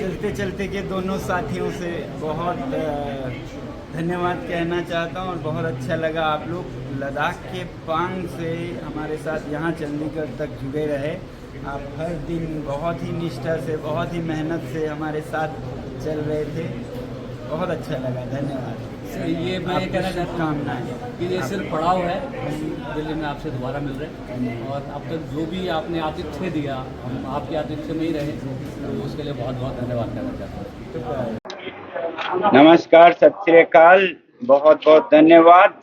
चलते चलते के दोनों साथियों से बहुत धन्यवाद कहना चाहता हूँ और बहुत अच्छा लगा आप लोग लद्दाख के पांग से हमारे साथ यहाँ चंडीगढ़ तक जुड़े रहे। आप हर दिन बहुत ही निष्ठा से बहुत ही मेहनत से हमारे साथ चल रहे थे। बहुत अच्छा लगा, धन्यवाद। ये मैं ये कहना चाहता हूँ कि ये सिर्फ पड़ाव है, हम दिल्ली में आपसे दोबारा मिल रहे हैं और अब तक जो भी आपने आतिथ्य दिया, हम आपके आतिथ्य में ही रहे, तो उसके लिए बहुत बहुत धन्यवाद करना चाहता हूँ। नमस्कार, सत श्री अकाल, बहुत बहुत धन्यवाद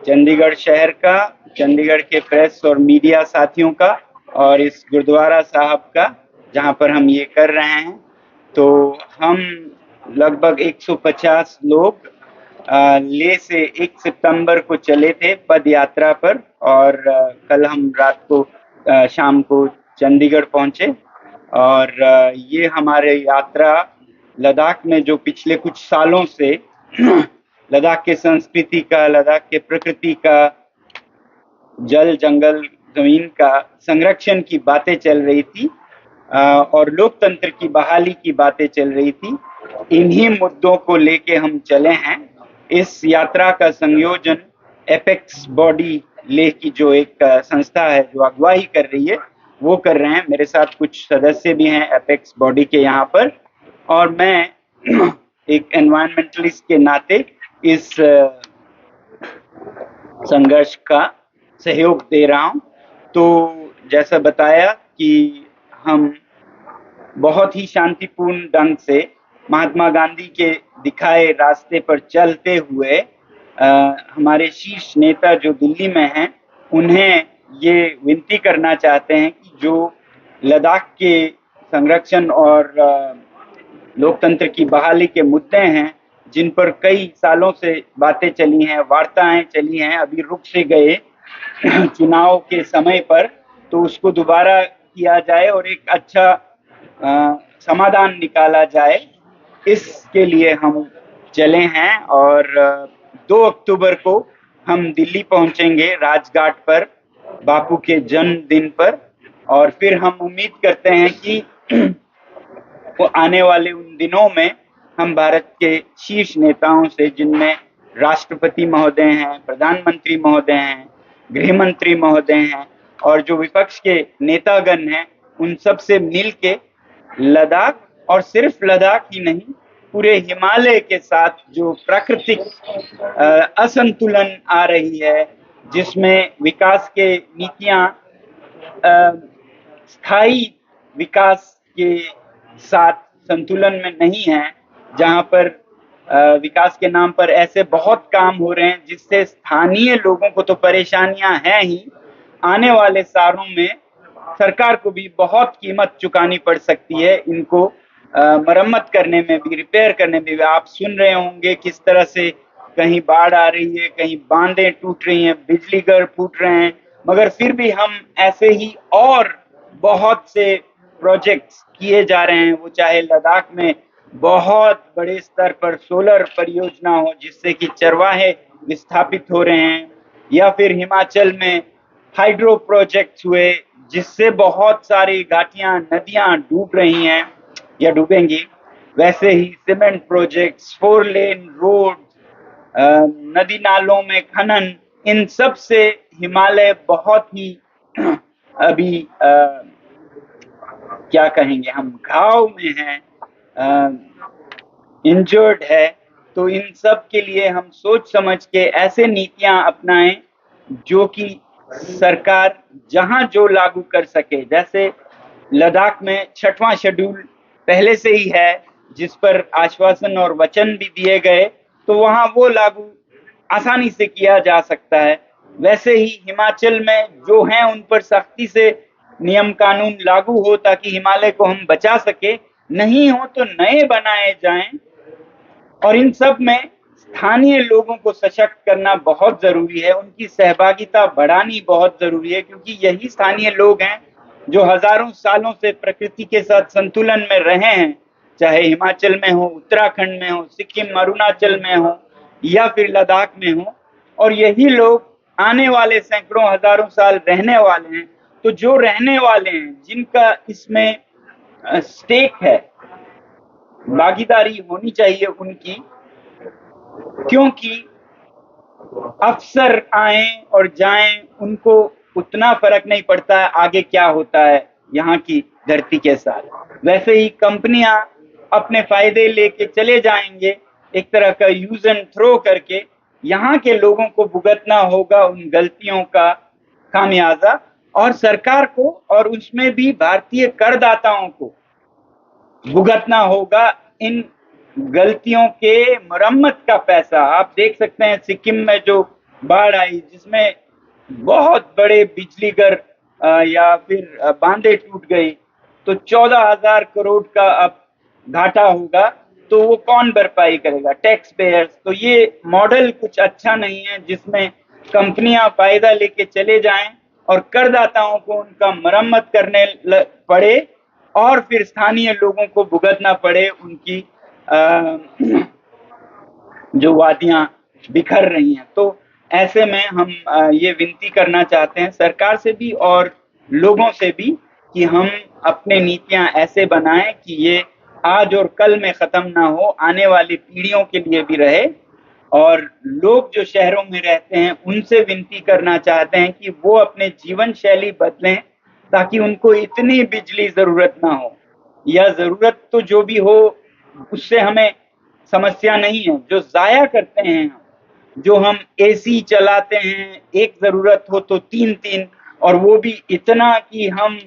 चंडीगढ़ शहर का, चंडीगढ़ के प्रेस और मीडिया साथियों का और इस गुरुद्वारा साहब का जहाँ पर हम ये कर रहे हैं। तो हम लगभग 150 लोग ले से 1 सितंबर को चले थे पद यात्रा पर और कल हम रात को शाम को चंडीगढ़ पहुंचे और ये हमारे यात्रा लद्दाख में जो पिछले कुछ सालों से लद्दाख के संस्कृति का, लद्दाख के प्रकृति का, जल जंगल जमीन का संरक्षण की बातें चल रही थी और लोकतंत्र की बहाली की बातें चल रही थी। इन्हीं मुद्दों को लेके हम चले हैं। इस यात्रा का संयोजन एपेक्स बॉडी लेह की जो एक संस्था है जो अगुवाई कर रही है वो कर रहे हैं। मेरे साथ कुछ सदस्य भी हैं एपेक्स बॉडी के यहाँ पर और मैं एक एनवायरमेंटलिस्ट के नाते इस संघर्ष का सहयोग दे रहा हूँ। तो जैसा बताया कि हम बहुत ही शांतिपूर्ण ढंग से महात्मा गांधी के दिखाए रास्ते पर चलते हुए हमारे शीर्ष नेता जो दिल्ली में हैं उन्हें ये विनती करना चाहते हैं कि जो लद्दाख के संरक्षण और लोकतंत्र की बहाली के मुद्दे हैं जिन पर कई सालों से बातें चली हैं, वार्ताएं चली हैं, अभी रुक से गए चुनाव के समय पर, तो उसको दोबारा किया जाए और एक अच्छा समाधान निकाला जाए, इसके लिए हम चले हैं। और 2 अक्टूबर को हम दिल्ली पहुंचेंगे राजघाट पर बापू के जन्मदिन पर और फिर हम उम्मीद करते हैं कि वो आने वाले उन दिनों में हम भारत के शीर्ष नेताओं से, जिनमें राष्ट्रपति महोदय हैं, प्रधानमंत्री महोदय हैं, गृह मंत्री महोदय हैं और जो विपक्ष के नेतागण हैं, उन सब से मिल के लद्दाख और सिर्फ लद्दाख ही नहीं पूरे हिमालय के साथ जो प्राकृतिक असंतुलन आ रही है, जिसमें विकास के नीतियां स्थायी विकास के साथ संतुलन में नहीं है, जहां पर विकास के नाम पर ऐसे बहुत काम हो रहे हैं जिससे स्थानीय लोगों को तो परेशानियां हैं ही, आने वाले सालों में सरकार को भी बहुत कीमत चुकानी पड़ सकती है इनको मरम्मत करने में भी, रिपेयर करने में भी। आप सुन रहे होंगे किस तरह से कहीं बाढ़ आ रही है, कहीं बांधें टूट रही हैं, बिजली घर फूट रहे हैं, मगर फिर भी हम ऐसे ही और बहुत से प्रोजेक्ट्स किए जा रहे हैं। वो चाहे लद्दाख में बहुत बड़े स्तर पर सोलर परियोजना हो जिससे कि चरवाहे विस्थापित हो रहे हैं, या फिर हिमाचल में हाइड्रो प्रोजेक्ट्स हुए जिससे बहुत सारी घाटियां, नदियां डूब रही हैं या डूबेंगी। वैसे ही सीमेंट प्रोजेक्ट्स, 4 लेन रोड, नदी नालों में खनन, इन सब से हिमालय बहुत ही अभी क्या कहेंगे हम, घाव में है, इंजर्ड है। तो इन सब के लिए हम सोच समझ के ऐसे नीतियां अपनाएं जो कि सरकार जहां जो लागू कर सके। जैसे लद्दाख में 6वां शेड्यूल पहले से ही है जिस पर आश्वासन और वचन भी दिए गए, तो वहां वो लागू आसानी से किया जा सकता है। वैसे ही हिमाचल में जो हैं उन पर सख्ती से नियम कानून लागू हो ताकि हिमालय को हम बचा सके, नहीं हो तो नए बनाए जाएं। और इन सब में स्थानीय लोगों को सशक्त करना बहुत जरूरी है, उनकी सहभागिता बढ़ानी बहुत जरूरी है, क्योंकि यही स्थानीय लोग हैं जो हजारों सालों से प्रकृति के साथ संतुलन में रहे हैं, चाहे हिमाचल में हो, उत्तराखंड में हो, सिक्किम, अरुणाचल में हो या फिर लद्दाख में हो। और यही लोग आने वाले सैकड़ों हजारों साल रहने वाले हैं। तो जो रहने वाले हैं, जिनका इसमें स्टेक है, भागीदारी होनी चाहिए उनकी, क्योंकि अफसर आए और जाएं उनको उतना फर्क नहीं पड़ता है आगे क्या होता है यहाँ की धरती के साथ। वैसे ही कंपनियां अपने फायदे लेके चले जाएंगे, एक तरह का यूज एंड थ्रो करके। यहाँ के लोगों को भुगतना होगा उन गलतियों का खामियाजा, और सरकार को और उसमें भी भारतीय करदाताओं को भुगतना होगा इन गलतियों के मरम्मत का पैसा। आप देख सकते हैं सिक्किम में जो बाढ़ आई, जिसमें बहुत बड़े बिजली घर या फिर बांधे टूट गई, तो 14,000 करोड़ का अब घाटा होगा, तो वो कौन भरपाई करेगा? Tax payers. तो ये मॉडल कुछ अच्छा नहीं है जिसमें कंपनियां फायदा लेके चले जाएं और करदाताओं को उनका मरम्मत करने पड़े, और फिर स्थानीय लोगों को भुगतना पड़े उनकी जो वादियां बिखर रही हैं। तो ऐसे में हम ये विनती करना चाहते हैं सरकार से भी और लोगों से भी कि हम अपने नीतियां ऐसे बनाएं कि ये आज और कल में खत्म ना हो, आने वाली पीढ़ियों के लिए भी रहे। और लोग जो शहरों में रहते हैं उनसे विनती करना चाहते हैं कि वो अपने जीवन शैली बदलें, ताकि उनको इतनी बिजली जरूरत ना हो, या जरूरत तो जो भी हो उससे हमें समस्या नहीं है। जो जाया करते हैं, जो हम एसी चलाते हैं, एक जरूरत हो तो तीन तीन, और वो भी इतना कि हम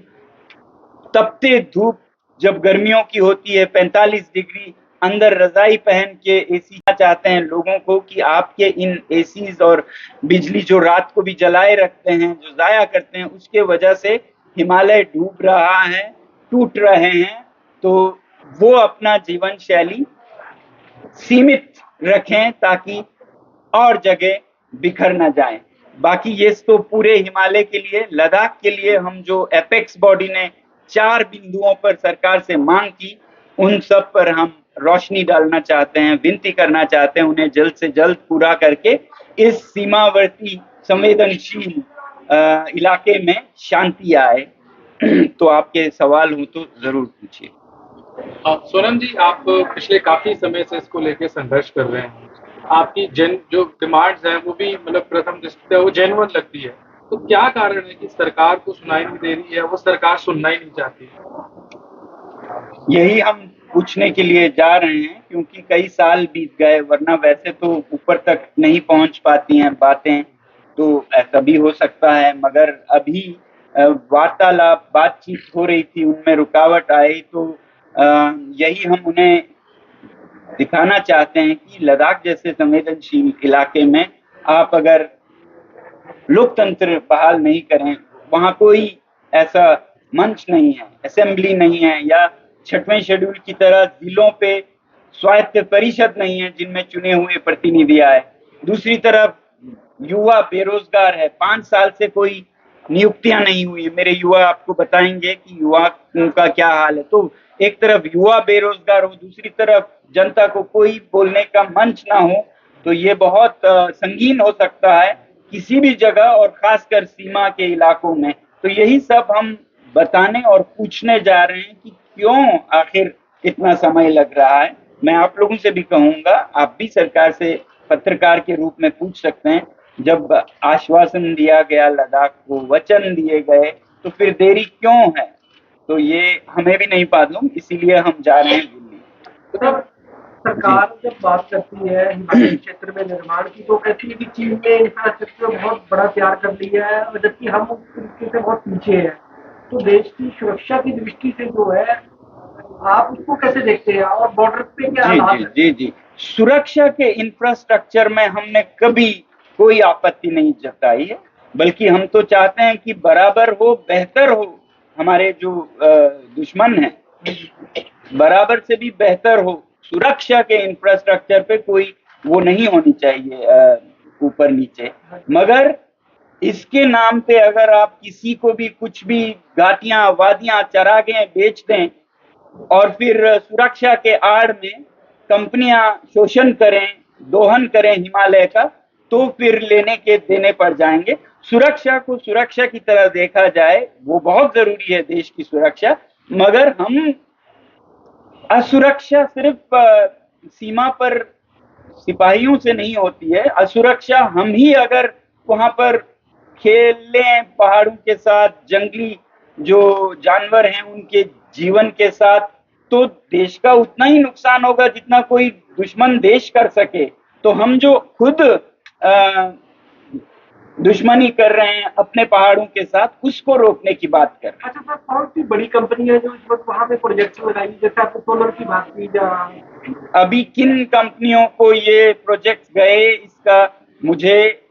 तपते धूप जब गर्मियों की होती है 45 डिग्री, अंदर रजाई पहन के एसी चाहते हैं लोगों को कि आपके इन एसीज और बिजली जो रात को भी जलाए रखते हैं, जो जाया करते हैं, उसके वजह से हिमालय डूब रहा है, टूट रहे हैं। तो वो अपना जीवन शैली सीमित रखें ताकि और जगह बिखर न जाए। बाकी ये तो पूरे हिमालय के लिए, लद्दाख के लिए हम जो एपेक्स बॉडी ने 4 बिंदुओं पर सरकार से मांग की, उन सब पर हम रोशनी डालना चाहते हैं, विनती करना चाहते हैं उन्हें जल्द से जल्द पूरा करके इस सीमावर्ती संवेदनशील इलाके में शांति आए। तो आपके सवाल हो तो जरूर पूछिए। सोनम जी, आप पिछले काफी समय से इसको लेके संघर्ष कर रहे हैं। आपकी जो डिमांड्स हैं वो भी मतलब प्रथम दृष्टि से वो जेन्युइन लगती है। तो क्या कारण है कि सरकार को सुनाई नहीं दे रही है, वो सरकार सुनना ही नहीं चाहती? यही हम पूछने के लिए जा रहे हैं, क्योंकि कई साल बीत गए, वरना वैसे तो ऊपर तक नहीं पहुंच पाती हैं बातें, तो ऐसा भी हो सकता है। मगर अभी वार्तालाप बातचीत हो रही थी, उनमें रुकावट आई, तो यही हम उन्हें दिखाना चाहते हैं कि लद्दाख जैसे संवेदनशील इलाके में आप अगर लोकतंत्र बहाल नहीं करें, वहां कोई ऐसा मंच नहीं है, असेंबली नहीं है, या 6वें शेड्यूल की तरह जिलों पे स्वायत्त परिषद नहीं है जिनमें चुने हुए प्रतिनिधि आए। दूसरी तरफ युवा बेरोजगार है, 5 साल से कोई नियुक्तियां नहीं हुई। मेरे युवा आपको बताएंगे कि युवा का क्या हाल है। तो एक तरफ युवा बेरोजगार हो, दूसरी तरफ जनता को कोई बोलने का मंच ना हो, तो ये बहुत संगीन हो सकता है किसी भी जगह, और खासकर सीमा के इलाकों में। तो यही सब हम बताने और पूछने जा रहे हैं कि क्यों आखिर इतना समय लग रहा है। मैं आप लोगों से भी कहूंगा, आप भी सरकार से पत्रकार के रूप में पूछ सकते हैं, जब आश्वासन दिया गया लद्दाख को, वचन दिए गए, तो फिर देरी क्यों है? तो ये हमें भी नहीं मालूम, इसीलिए हम जा रहे हैं दिल्ली। तो सरकार जब बात करती है हिमालय क्षेत्र में निर्माण की, तो कहती है कि चीन ने इंफ्रास्ट्रक्चर बहुत बड़ा तैयार कर लिया है, और जबकि हम उस तरीके से बहुत पीछे हैं। तो देश की सुरक्षा की दृष्टि से जो है, आप उसको कैसे देखते हैं, और बॉर्डर पे क्या हालात है? जी, सुरक्षा के इंफ्रास्ट्रक्चर में हमने कभी कोई आपत्ति नहीं जताई है, बल्कि हम तो चाहते हैं कि बराबर हो, बेहतर हो। हमारे जो दुश्मन हैं, बराबर से भी बेहतर हो। सुरक्षा के इंफ्रास्ट्रक्चर पे कोई वो नहीं होनी चाहिए ऊपर नीचे। मगर इसके नाम पे अगर आप किसी को भी कुछ भी घाटियां वादियां चरागाहें बेच दें, और फिर सुरक्षा के आड़ में कंपनियां शोषण करें, दोहन करें हिमालय का, तो फिर लेने के देने पड़ जाएंगे। सुरक्षा को सुरक्षा की तरह देखा जाए, वो बहुत जरूरी है देश की सुरक्षा। मगर हम असुरक्षा सिर्फ सीमा पर सिपाहियों से नहीं होती है। असुरक्षा हम ही अगर वहां पर खेल लें पहाड़ों के साथ, जंगली जो जानवर हैं उनके जीवन के साथ, तो देश का उतना ही नुकसान होगा जितना कोई दुश्मन देश कर सके। तो हम जो खुद दुश्मनी कर रहे हैं अपने पहाड़ों के साथ, उसको रोकने की बात कर रहे हैं। अच्छा सर, कौन सी बड़ी कंपनी है जो इस वक्त वहाँ पे प्रोजेक्ट लगाई, जैसे आपने सोलर की बात की या अभी किन कंपनियों को ये प्रोजेक्ट गए, इसका मुझे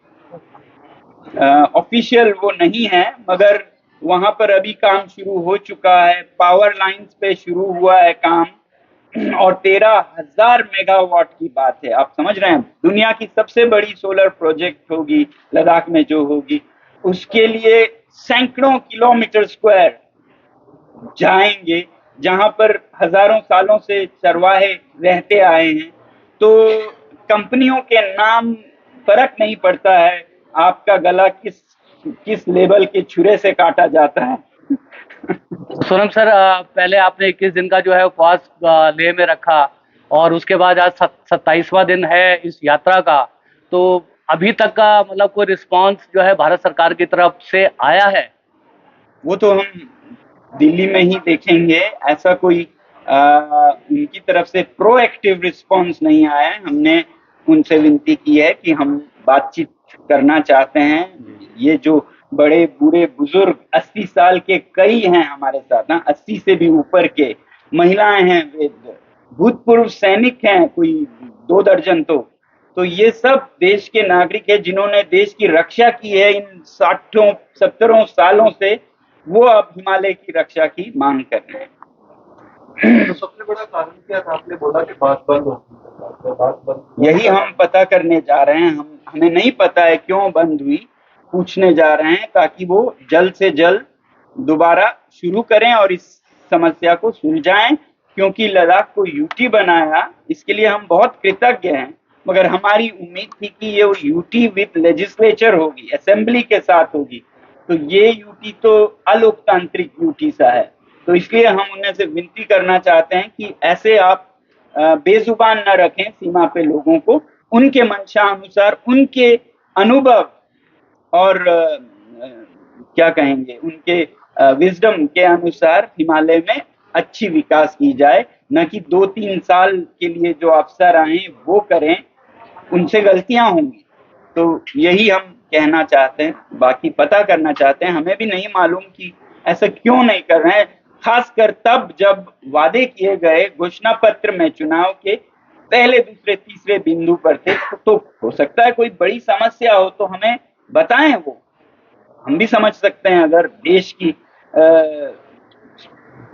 ऑफिशियल वो नहीं है, मगर वहां पर अभी काम शुरू हो चुका है। पावर लाइंस पे शुरू हुआ है काम, और 13,000 मेगावाट की बात है। आप समझ रहे हैं, दुनिया की सबसे बड़ी सोलर प्रोजेक्ट होगी लद्दाख में जो होगी, उसके लिए सैकड़ों किलोमीटर स्क्वायर जाएंगे, जहां पर हजारों सालों से चरवाहे रहते आए हैं। तो कंपनियों के नाम फर्क नहीं पड़ता है, आपका गला किस किस लेवल के छुरे से काटा जाता है। सोनम सर, पहले आपने 21 दिन का जो है उपवास लेह में रखा, और उसके बाद आज 27वां दिन है इस यात्रा का। तो अभी तक का मतलब कोई रिस्पांस जो है भारत सरकार की तरफ से आया है? वो तो हम दिल्ली में ही देखेंगे। ऐसा कोई उनकी तरफ से प्रोएक्टिव रिस्पांस नहीं आया है। हमने उनसे विनती की है कि हम बातचीत करना चाहते हैं। ये जो बड़े बूढ़े बुजुर्ग 80 साल के कई हैं हमारे साथ ना, 80 से भी ऊपर के, महिलाएं हैं, भूतपूर्व सैनिक हैं कोई 2 दर्जन। तो ये सब देश के नागरिक हैं जिन्होंने देश की रक्षा की है इन 60-70 सालों से। वो अब हिमालय की रक्षा की मांग कर रहे हैं। तो सबसे बड़ा कारण क्या था? आपने बोला कि बात बंद होगी, बात बंद, यही हम पता करने जा रहे हैं। हमें नहीं पता है क्यों बंद हुई, पूछने जा रहे हैं ताकि वो जल्द से जल्द दोबारा शुरू करें और इस समस्या को सुलझाएं। क्योंकि लद्दाख को यूटी बनाया, इसके लिए हम बहुत कृतज्ञ हैं, मगर हमारी उम्मीद थी कि ये यूटी विद लेजिस्लेचर होगी, असेंबली के साथ होगी। तो ये यूटी तो अलोकतांत्रिक यूटी सा है। तो इसलिए हम उन्हें से विनती करना चाहते हैं कि ऐसे आप बेजुबान न रखें सीमा पे लोगों को। उनके मंशा अनुसार, उनके अनुभव और क्या कहेंगे, उनके विजडम के अनुसार हिमालय में अच्छी विकास की जाए, न कि 2-3 साल के लिए जो अफसर आए वो करें। उनसे गलतियां होंगी। तो यही हम कहना चाहते हैं, बाकी पता करना चाहते हैं। हमें भी नहीं मालूम कि ऐसा क्यों नहीं कर रहे हैं, खासकर तब जब वादे किए गए घोषणा पत्र में चुनाव के पहले, दूसरे, तीसरे बिंदु पर थे। तो हो सकता है कोई बड़ी समस्या हो तो हमें बताएं, वो हम भी समझ सकते हैं। अगर देश की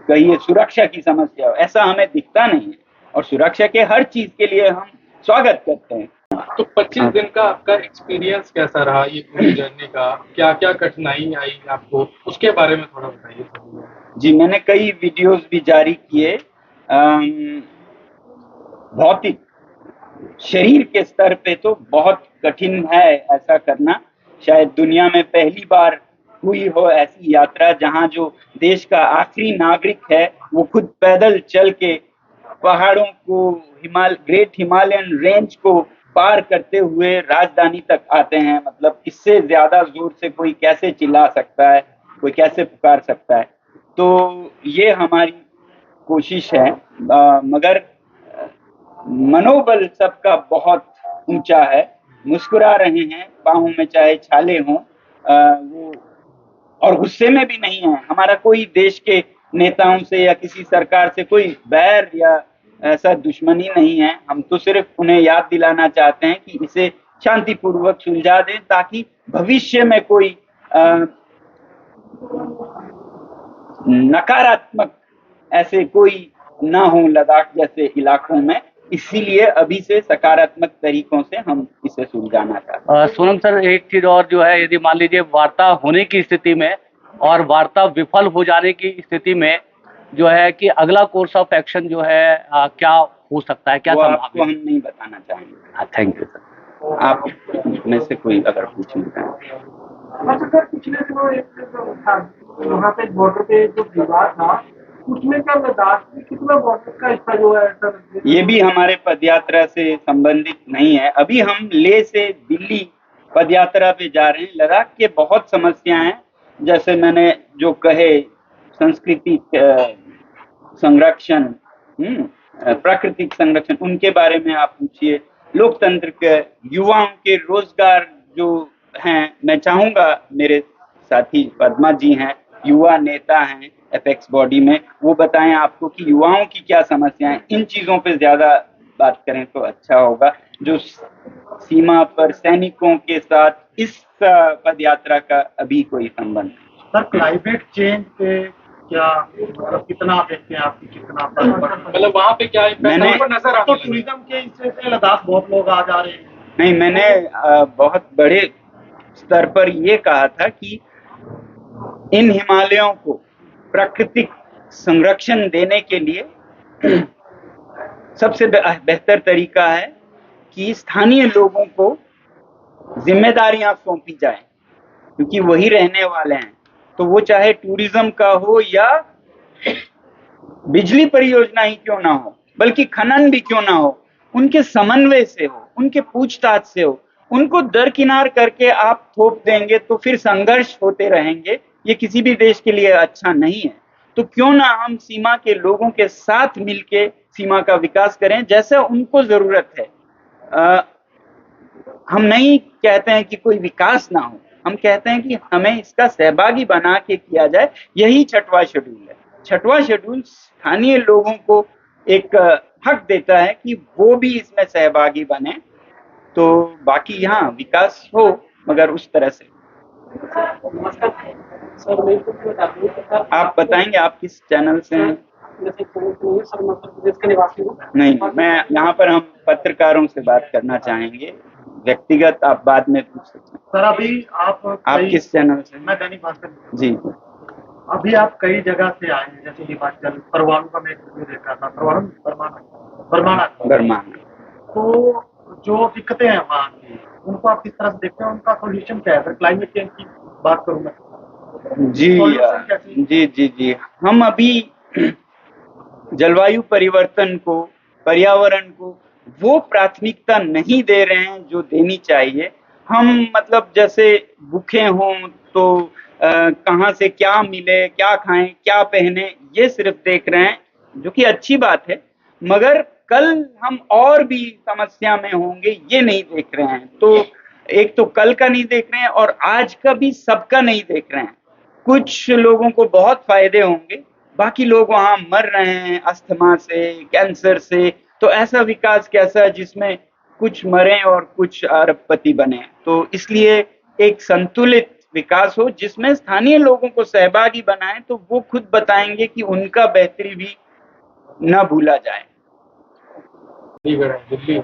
कहिए सुरक्षा की समस्या हो, ऐसा हमें दिखता नहीं है, और सुरक्षा के हर चीज के लिए हम स्वागत करते हैं। तो 25 दिन का आपका एक्सपीरियंस कैसा रहा ये पूरी जर्नी का? क्या क्या कठिनाई आई आपको, उसके बारे में थोड़ा बताइए। जी, मैंने कई वीडियोस भी जारी किए। भौतिक शरीर के स्तर पे तो बहुत कठिन है ऐसा करना। शायद दुनिया में पहली बार हुई हो ऐसी यात्रा जहां जो देश का आखिरी नागरिक है वो खुद पैदल चल के पहाड़ों को, ग्रेट हिमालयन रेंज को पार करते हुए राजधानी तक आते हैं। मतलब इससे ज्यादा जोर से कोई कैसे चिल्ला सकता है, कोई कैसे पुकार सकता है। तो ये हमारी कोशिश है, मगर मनोबल सबका बहुत ऊंचा है। मुस्कुरा रहे हैं, बाहों में चाहे छाले हों, वो, और गुस्से में भी नहीं है। हमारा कोई देश के नेताओं से या किसी सरकार से कोई बैर या ऐसा दुश्मनी नहीं है। हम तो सिर्फ उन्हें याद दिलाना चाहते हैं कि इसे शांतिपूर्वक सुलझा दें, ताकि भविष्य में कोई नकारात्मक ऐसे कोई ना हो लद्दाख जैसे इलाकों में। इसीलिए अभी से सकारात्मक तरीकों से हम इसे सुलझाना चाहते हैं। सोनम सर, एक चीज और जो है, यदि मान लीजिए वार्ता होने की स्थिति में और वार्ता विफल हो जाने की स्थिति में जो है कि अगला कोर्स ऑफ एक्शन जो है क्या हो सकता है, क्या वो आपको संभावना? हम नहीं बताना चाहेंगे। Thank you sir. आप में से कोई अगर पूछना चाहें। अच्छा सर, पिछले दिनों एक जो था वहाँ पे बॉर्डर पे जो विवाद था, उसमें क्या लद्दाख में कितना बॉर्डर का हिस्सा जो है सर? ये भी हमारे पदयात्रा से संबंधित नहीं है। अभी हम लेह से दिल्ली पदयात्रा पे जा रहे हैं। लद्दाख के बहुत समस्याएं हैं, जैसे मैंने जो कहे संस्कृति संरक्षण, प्राकृतिक संरक्षण, उनके बारे में आप पूछिए। लोकतंत्र के, युवाओं के रोजगार जो हैं, मैं चाहूंगा मेरे साथी पद्मा जी हैं, युवा नेता हैं एपेक्स बॉडी में, वो बताएं आपको कि युवाओं की क्या समस्याएं। इन चीजों पे ज्यादा बात करें तो अच्छा होगा। जो सीमा पर सैनिकों के साथ इस पदयात्रा का अभी कोई संबंध नहीं। सर क्लाइमेट चेंज पे क्या मतलब कितना देखते हैं आपकी, कितना मतलब वहाँ पे क्या मैंने नजर तो टूरिज्म के हिस्से से लद्दाख बहुत लोग आ जा रहे हैं। नहीं, मैंने बहुत बड़े स्तर पर ये कहा था कि इन हिमालयों को प्राकृतिक संरक्षण देने के लिए सबसे बेहतर तरीका है कि स्थानीय लोगों को जिम्मेदारियां सौंपी जाए, क्योंकि वही रहने वाले हैं। तो वो चाहे टूरिज्म का हो या बिजली परियोजना ही क्यों ना हो, बल्कि खनन भी क्यों ना हो, उनके समन्वय से हो, उनके पूछताछ से हो। उनको दरकिनार करके आप थोप देंगे तो फिर संघर्ष होते रहेंगे। ये किसी भी देश के लिए अच्छा नहीं है। तो क्यों ना हम सीमा के लोगों के साथ मिलके सीमा का विकास करें जैसे उनको जरूरत है। हम नहीं कहते हैं कि कोई विकास ना हो, हम कहते हैं कि हमें इसका सहभागी बना के किया जाए। यही छठवां शेड्यूल है। छठवां शेड्यूल स्थानीय लोगों को एक हक देता है कि वो भी इसमें सहभागी बने। तो बाकी यहाँ विकास हो, मगर उस तरह से। सर मेरे को बता दूं, आप बताएंगे आप किस चैनल से हैं? जैसे सर मध्य प्रदेश के निवासी हूँ। नहीं, मैं यहाँ पर हम पत्रकारों से बात करना चाहेंगे। व्यक्तिगत आप बाद में पूछ सकते हैं। सर अभी आप किस चैनल से? मैं दैनिक भास्कर जी। अभी आप कई जगह से आए हैं, जैसे हिमाचल, परवाणु का मैं इंटरव्यू देखा था, परवाणु बरमाना। तो जो दिक्कतें हैं वहाँ की, उनको आप किस तरह से देखते हैं, उनका सोल्यूशन क्या है? क्लाइमेट चेंज की बात करूँ मैं। जी। हम अभी जलवायु परिवर्तन को, पर्यावरण को वो प्राथमिकता नहीं दे रहे हैं जो देनी चाहिए। हम मतलब जैसे भूखे हों तो कहाँ से क्या मिले, क्या खाएं, क्या पहने, ये सिर्फ देख रहे हैं, जो कि अच्छी बात है। मगर कल हम और भी समस्या में होंगे ये नहीं देख रहे हैं। तो एक तो कल का नहीं देख रहे हैं और आज का भी सबका नहीं देख रहे हैं। कुछ लोगों को बहुत फायदे होंगे, बाकी लोग वहां मर रहे हैं अस्थमा से, कैंसर से। तो ऐसा विकास कैसा जिसमें कुछ मरे और कुछ अरबपति बने? तो इसलिए एक संतुलित विकास हो जिसमें स्थानीय लोगों को सहभागी बनाएं, तो वो खुद बताएंगे कि उनका बेहतरी भी न भूला जाए। दिल्ली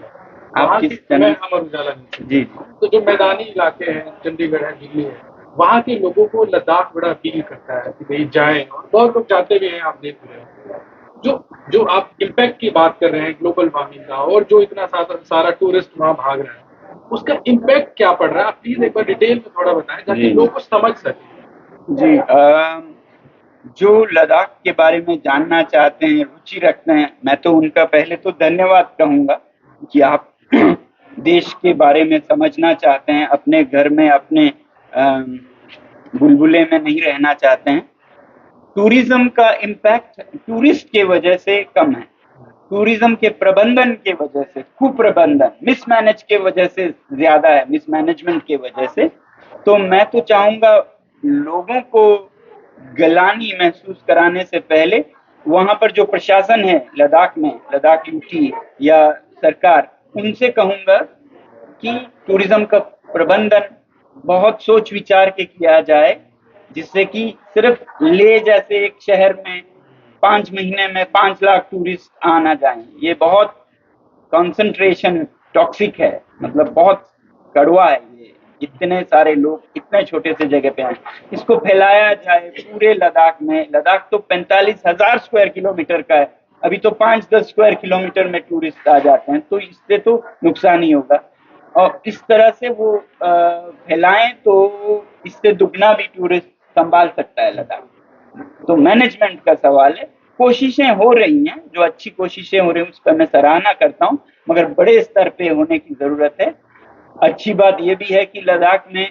आप किस चैनल? अमर उजाला जी। तो जो मैदानी इलाके हैं, चंडीगढ़ है, दिल्ली है, वहाँ के लोगों को लद्दाख बड़ा अपील करता है कि भाई जाएं, और बहुत लोग जाते भी हैं, आप देख रहे हैं। जो आप इम्पैक्ट की बात कर रहे हैं ग्लोबल वार्मिंग का, और जो इतना सारा टूरिस्ट वहाँ भाग रहा है, उसका इम्पैक्ट क्या पड़ रहा है? आप प्लीज एक बार डिटेल में थोड़ा बताएं ताकि लोग को समझ सके। जी, जो लद्दाख के बारे में जानना चाहते हैं, रुचि रखते हैं, मैं तो उनका पहले तो धन्यवाद कहूंगा कि आप देश के बारे में समझना चाहते हैं, अपने घर में, अपने बुलबुले में नहीं रहना चाहते हैं। टूरिज्म का इम्पैक्ट टूरिस्ट के वजह से कम है, टूरिज्म के प्रबंधन के वजह से, कुप्रबंधन, मिसमैनेज के वजह से ज्यादा है, मिसमैनेजमेंट के वजह से। तो मैं तो चाहूंगा लोगों को गलानी महसूस कराने से पहले वहां पर जो प्रशासन है लद्दाख में, लद्दाख यूटी या सरकार, उनसे कहूंगा कि टूरिज्म का प्रबंधन बहुत सोच विचार के किया जाए, जिससे कि सिर्फ ले जैसे एक शहर में 5 महीने में 5 लाख टूरिस्ट आना जाए, ये बहुत कंसंट्रेशन टॉक्सिक है, मतलब बहुत कड़वा है। ये इतने सारे लोग इतने छोटे से जगह पे आए, इसको फैलाया जाए पूरे लद्दाख में। लद्दाख तो 45,000 स्क्वायर किलोमीटर का है, अभी तो 5-10 स्क्वायर किलोमीटर में टूरिस्ट आ जाते हैं, तो इससे तो नुकसान ही होगा। और इस तरह से वो फैलाएं तो इससे दुगना भी टूरिस्ट संभाल सकता है लद्दाख। तो मैनेजमेंट का सवाल है, कोशिशें हो रही हैं, जो अच्छी कोशिशें हो रही हैं उस पर मैं सराहना करता हूँ, मगर बड़े स्तर पे होने की जरूरत है। अच्छी बात यह भी है कि लद्दाख में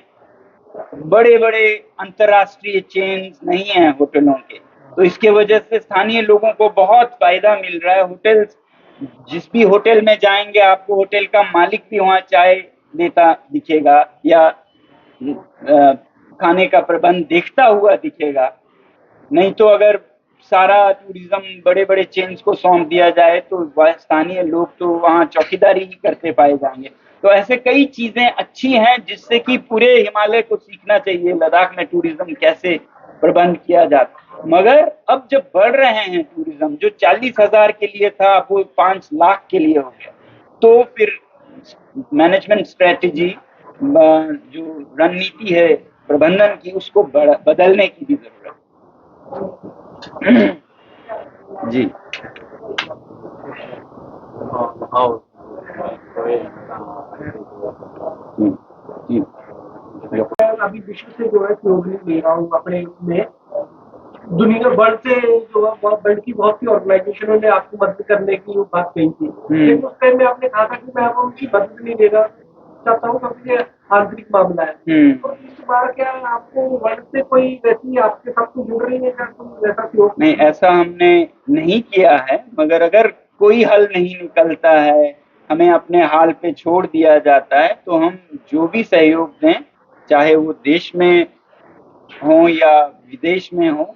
बड़े बड़े अंतर्राष्ट्रीय चेन्स नहीं है होटलों के, तो इसके वजह से स्थानीय लोगों को बहुत फायदा मिल रहा है। होटल्स, जिस भी होटल में जाएंगे आपको होटल का मालिक भी वहाँ चाय देता दिखेगा या खाने का प्रबंध देखता हुआ दिखेगा। नहीं तो अगर सारा टूरिज्म बड़े बड़े चेन्स को सौंप दिया जाए तो स्थानीय लोग तो वहाँ चौकीदारी ही करते पाए जाएंगे। तो ऐसे कई चीजें अच्छी हैं जिससे कि पूरे हिमालय को सीखना चाहिए लद्दाख में टूरिज्म कैसे प्रबंध किया जाता है। मगर अब जब बढ़ रहे हैं टूरिज्म, जो 40,000 के लिए था अब वो 5 लाख के लिए हो गया, तो फिर मैनेजमेंट स्ट्रेटेजी, जो रणनीति है प्रबंधन की, उसको बदलने की भी जरूरत है। जी जी अभी विश्व से जो है सहयोग ले रहा हूँ अपने में, दुनिया वर्ल्ड से जो है वर्ल्ड की बहुत सी ऑर्गेनाइजेशनों ने आपको मदद करने की बात कही थी, लेकिन उस टाइम में आपने कहा था कि मैं अब उनकी मदद नहीं लेना चाहता हूँ क्योंकि ये आंतरिक मामला है। तो इस बार क्या आपको वर्ल्ड से कोई वैसी आपके साथ तो जुड़ रही है क्या, कोई वैसा सहयोग? नहीं, ऐसा हमने नहीं किया है, मगर अगर कोई हल नहीं निकलता है, हमें अपने हाल पे छोड़ दिया जाता है, तो हम जो भी सहयोग दें, चाहे वो देश में हो या विदेश में हो,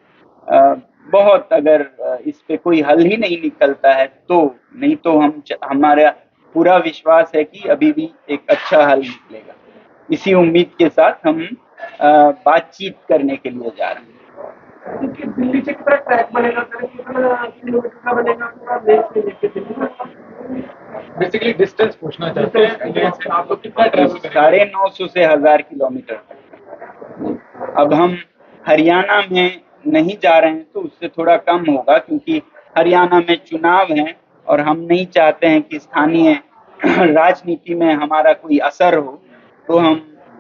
बहुत अगर इस पे कोई हल ही नहीं निकलता है तो, नहीं तो हमारा पूरा विश्वास है कि अभी भी एक अच्छा हल निकलेगा। इसी उम्मीद के साथ हम बातचीत करने के लिए जा रहे हैं। दिल्ली से कितना ट्रैक बनेगा सर, कितना किलोमीटर का बनेगा पूरा लेह से लेके दिल्ली तक? बेसिकली डिस्टेंस पूछना चाहते हैं, लेह से आप लोग कितना ट्रैवल करेंगे? 950 से 1000 किलोमीटर तक। अब हम हरियाणा में नहीं जा रहे हैं तो उससे थोड़ा कम होगा, क्योंकि हरियाणा में चुनाव है और हम नहीं चाहते हैं कि स्थानीय राजनीति में हमारा कोई असर हो। तो हम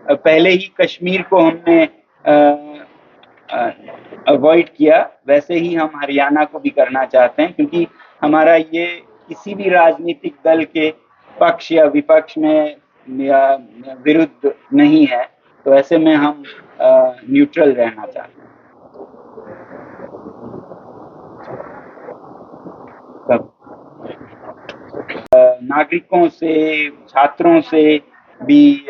पहले ही कश्मीर को हमने अवॉइड किया, वैसे ही हम हरियाणा को भी करना चाहते हैं, क्योंकि हमारा ये किसी भी राजनीतिक दल के पक्ष या विपक्ष में या विरुद्ध नहीं है। तो ऐसे में हम न्यूट्रल रहना चाहते हैं। नागरिकों से, छात्रों से भी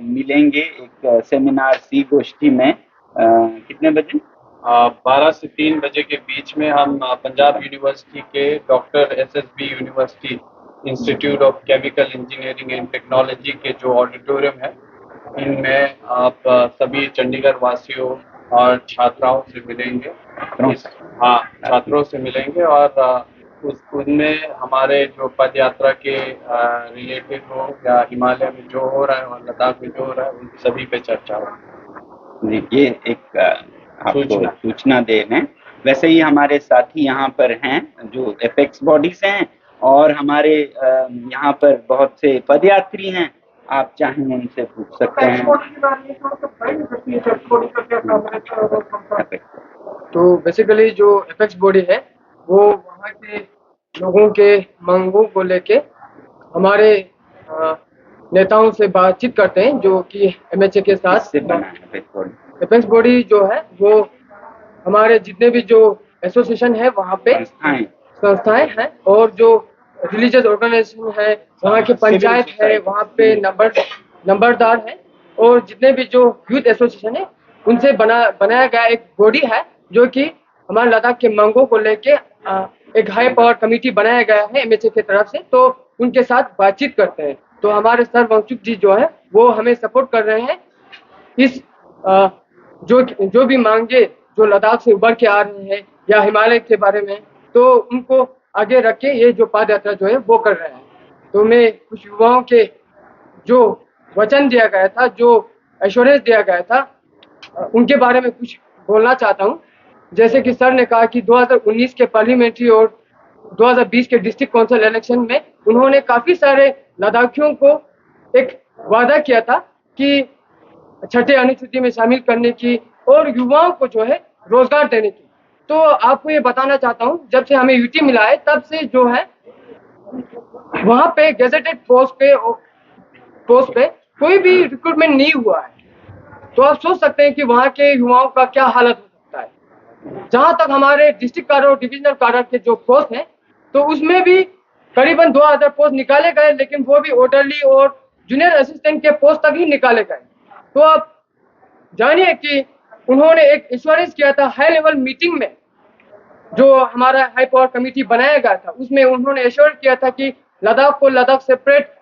मिलेंगे एक सेमिनार सी गोष्ठी में। कितने बजे? 12 से 3 बजे के बीच में हम पंजाब यूनिवर्सिटी के doctor SSB university institute of chemical engineering and technology के जो ऑडिटोरियम है, इनमें आप सभी चंडीगढ़ वासियों और छात्राओं से मिलेंगे। हाँ, छात्रों से मिलेंगे और उनमें हमारे जो पद यात्रा के रिलेटेड हो या हिमालय में जो हो रहा है और लद्दाख में जो हो रहा है, उन सभी पे चर्चा हो। ये एक आपको सूचना दे रहे हैं। वैसे ही हमारे साथी यहाँ पर हैं जो एपेक्स बॉडी से हैं, और हमारे यहाँ पर बहुत से पदयात्री हैं, आप चाहें उनसे पूछ सकते हैं। तो बेसिकली जो एपेक्स बॉडी है वो वहाँ के लोगों के मांगों को लेके हमारे नेताओं से बातचीत करते हैं, जो कि MHA के साथ। एपेक्स बॉडी जो है वो हमारे जितने भी जो एसोसिएशन है वहाँ पे संस्थाएं हैं, और जो रिलीजियस ऑर्गेनाइजेशन है वहाँ के पंचायत है, वहाँ पे नंबरदार है, और जितने भी जो यूथ एसोसिएशन है उनसे बनाया गया एक बॉडी है, जो कि हमारे लद्दाख के मांगों को लेके एक हाई पावर कमेटी बनाया गया है MHA की तरफ से। तो उनके साथ बातचीत करते हैं। तो हमारे सर वंशुक जी जो है वो हमें सपोर्ट कर रहे हैं इस जो भी मांगे जो लद्दाख से उभर के आ रहे हैं या हिमालय के बारे में, तो उनको आगे रख के ये जो पद यात्रा जो है वो कर रहे हैं। तो मैं कुछ युवाओं के जो वचन दिया गया था, जो एश्योरेंस दिया गया था, उनके बारे में कुछ बोलना चाहता हूँ। जैसे कि सर ने कहा कि 2019 के पार्लियामेंट्री और 2020 के डिस्ट्रिक्ट काउंसिल इलेक्शन में उन्होंने काफी सारे लद्दाखियों को एक वादा किया था कि छठे अनुसूची में शामिल करने की और युवाओं को जो है रोजगार देने की। तो आपको ये बताना चाहता हूँ, जब से हमें यूटी मिला है तब से जो है वहाँ पे गेजेटेड पोस्ट पे कोई भी रिक्रूटमेंट नहीं हुआ है। तो आप सोच सकते हैं कि वहाँ के युवाओं का क्या हालत हो सकता है। जहाँ तक हमारे डिस्ट्रिक्ट कार्ड और डिविजनल कार्ड के जो पोस्ट हैं, तो उसमें भी करीबन 2000 पोस्ट निकाले गए, लेकिन वो भी ऑर्डरली और जूनियर असिस्टेंट के पोस्ट तक ही निकाले गए। तो आप जानिए कि उन्होंने एक एश्योरेंस किया था हाई लेवल मीटिंग में, जो हमारा हाई पावर कमेटी बनाया गया था, उसमें उन्होंने एश्योर किया था कि लद्दाख को लद्दाख सेपरेट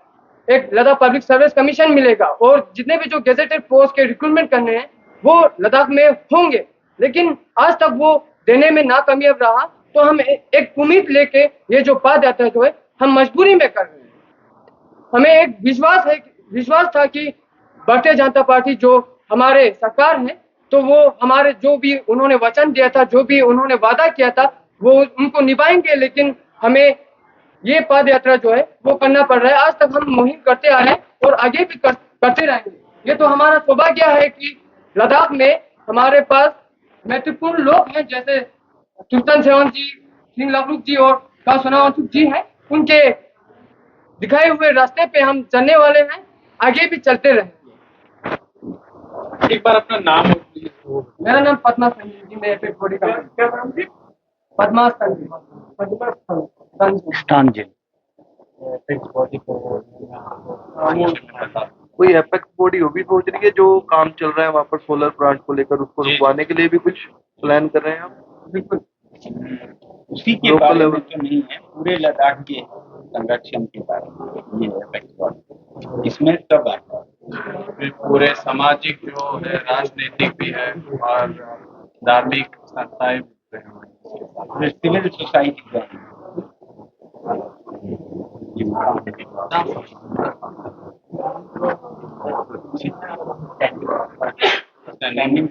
एक लद्दाख पब्लिक सर्विस कमीशन मिलेगा और जितने भी जो गेजेटेड पोस्ट के रिक्रूटमेंट करने हैं वो लद्दाख में होंगे। लेकिन आज तक वो देने में नाकामयाब रहा। तो हम एक उम्मीद लेके ये जो पद यात्रा जो है हम मजबूरी में कर रहे हैं। हमें एक विश्वास था कि भारतीय जनता पार्टी जो हमारे सरकार है, तो वो हमारे जो भी उन्होंने वचन दिया था, जो भी उन्होंने वादा किया था, वो उनको निभाएंगे। लेकिन हमें ये पद यात्रा जो है वो करना पड़ रहा है। आज तक हम मुहिम करते आ रहे हैं और आगे भी करते रहेंगे। ये तो हमारा सौभाग्य है कि लद्दाख में हमारे पास महत्वपूर्ण लोग हैं, जैसे सुल्तान सेवन जी, सिंह लवरुक जी और कासोनावाचुक जी हैं। उनके दिखाए हुए रास्ते पे हम चलने वाले हैं, आगे भी चलते रहेंगे। एक बार अपना नाम और प्लीज वो मेरा नाम पद्मा संजय जी, मैं एपेक्स बॉडी का क्या नाम जी? पद्मा स्टांजिल। कोई एपेक्स बॉडी वो भी सोच रही है जो काम चल रहा है वहाँ पर सोलर प्लांट को लेकर, उसको रुकवाने के लिए भी कुछ प्लान कर रहे हैं आप? बिल्कुल उसी के बारे में तो नहीं है, पूरे लद्दाख के संरक्षण के बारे में ये एपेक्स बॉडी, इसमें सब आता है। पूरे सामाजिक जो है, राजनीतिक भी है और धार्मिक संस्थाएं भी है। पूरे सिविल सोसाइटी का स्टैंडिंग